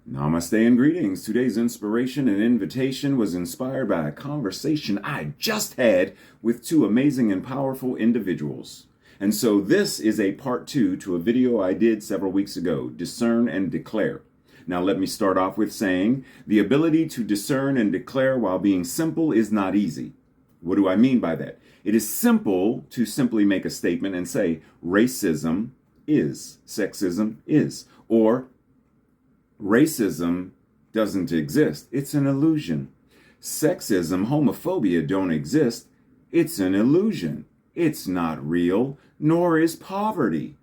Namaste and greetings. Today's inspiration and invitation was inspired by a conversation I just had with two amazing and powerful individuals. And so this is a part 2 to a video I did several weeks ago, Discern and Declare. Now let me start off with saying the ability to discern and declare while being simple is not easy. What do I mean by that? It is simple to simply make a statement and say racism is, sexism is, or racism doesn't exist. It's an illusion. Sexism, homophobia don't exist. It's an illusion. It's not real, nor is poverty.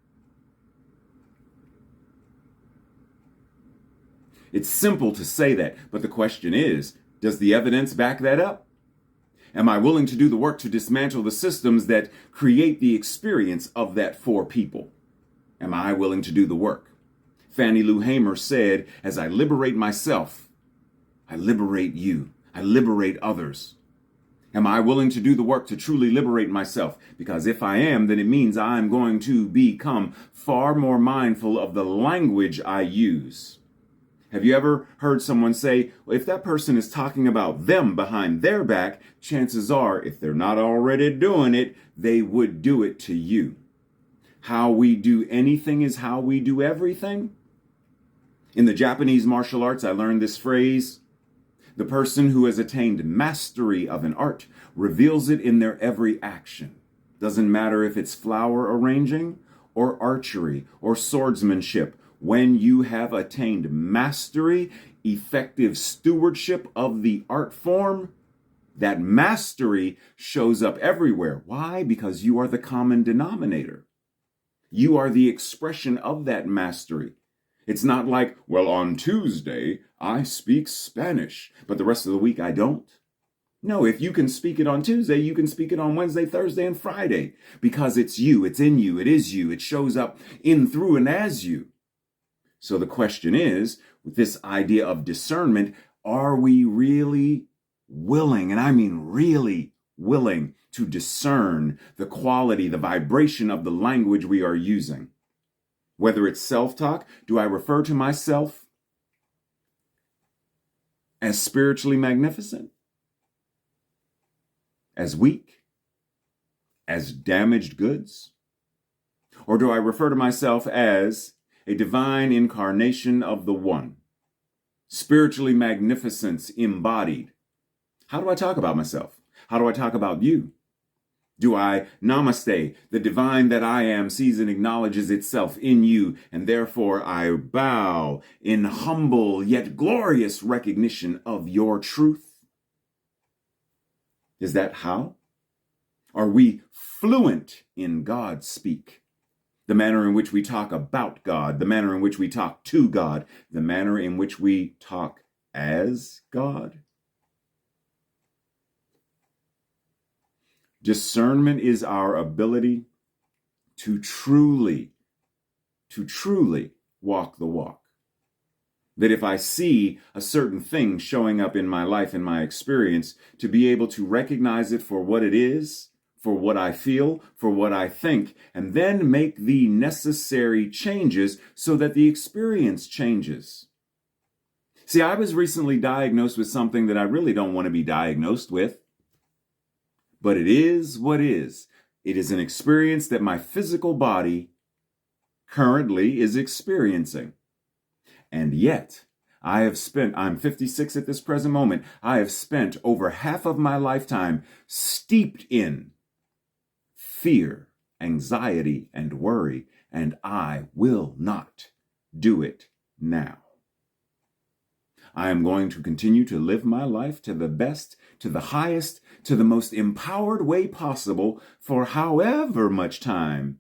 It's simple to say that, but the question is, does the evidence back that up? Am I willing to do the work to dismantle the systems that create the experience of that for people? Am I willing to do the work? Fannie Lou Hamer said, as I liberate myself, I liberate you. I liberate others. Am I willing to do the work to truly liberate myself? Because if I am, then it means I'm going to become far more mindful of the language I use. Have you ever heard someone say, well, if that person is talking about them behind their back, chances are, if they're not already doing it, they would do it to you. How we do anything is how we do everything. In the Japanese martial arts, I learned this phrase. The person who has attained mastery of an art reveals it in their every action. Doesn't matter if it's flower arranging or archery or swordsmanship. When you have attained mastery, effective stewardship of the art form, that mastery shows up everywhere. Why? Because you are the common denominator. You are the expression of that mastery. It's not like, well, on Tuesday, I speak Spanish, but the rest of the week I don't. No, if you can speak it on Tuesday, you can speak it on Wednesday, Thursday, and Friday, because it's you, it's in you, it is you, it shows up in, through, and as you. So the question is, with this idea of discernment, are we really willing, and I mean really willing, to discern the quality, the vibration of the language we are using? Whether it's self-talk, do I refer to myself as spiritually magnificent, as weak, as damaged goods? Or do I refer to myself as a divine incarnation of the One, spiritually magnificence embodied? How do I talk about myself? How do I talk about you? Do I namaste, the divine that I am sees and acknowledges itself in you, and therefore I bow in humble yet glorious recognition of your truth? Is that how? Are we fluent in God speak? The manner in which we talk about God, the manner in which we talk to God, the manner in which we talk as God? Discernment is our ability to truly walk the walk. That if I see a certain thing showing up in my life, in my experience, to be able to recognize it for what it is, for what I feel, for what I think, and then make the necessary changes so that the experience changes. See, I was recently diagnosed with something that I really don't want to be diagnosed with. But it is what is. It is an experience that my physical body currently is experiencing. And yet, I'm 56 at this present moment. I have spent over half of my lifetime steeped in fear, anxiety, and worry, and I will not do it now. I am going to continue to live my life to the best, to the highest, to the most empowered way possible for however much time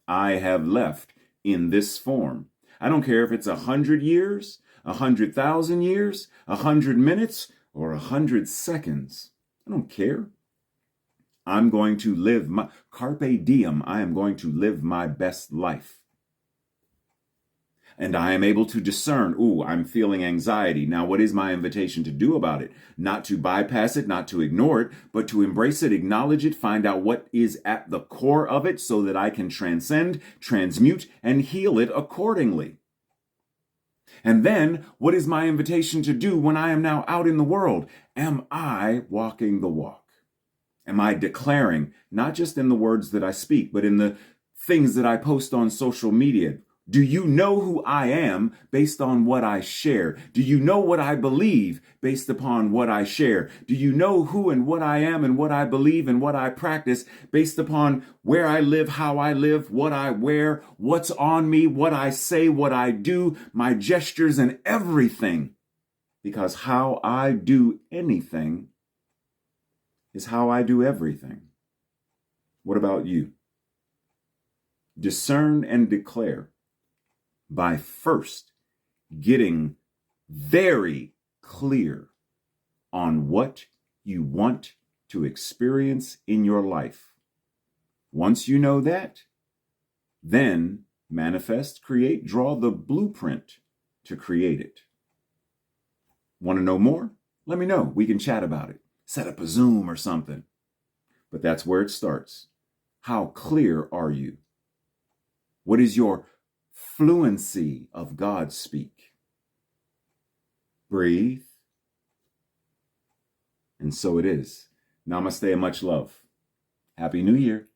I have left in this form. I don't care if it's 100 years, 100,000 years, 100 minutes, or 100 seconds. I don't care. I'm going to live my carpe diem. I am going to live my best life. And I am able to discern, I'm feeling anxiety. Now, what is my invitation to do about it? Not to bypass it, not to ignore it, but to embrace it, acknowledge it, find out what is at the core of it so that I can transcend, transmute, and heal it accordingly. And then, what is my invitation to do when I am now out in the world? Am I walking the walk? Am I declaring, not just in the words that I speak, but in the things that I post on social media? Do you know who I am based on what I share? Do you know what I believe based upon what I share? Do you know who and what I am and what I believe and what I practice based upon where I live, how I live, what I wear, what's on me, what I say, what I do, my gestures and everything? Because how I do anything is how I do everything. What about you? Discern and declare by first getting very clear on what you want to experience in your life. Once you know that, then manifest, create, draw the blueprint to create it. Want to know more? Let me know. We can chat about it. Set up a Zoom or something. But that's where it starts. How clear are you? What is your fluency of God speak? Breathe. And so it is. Namaste and much love. Happy New Year.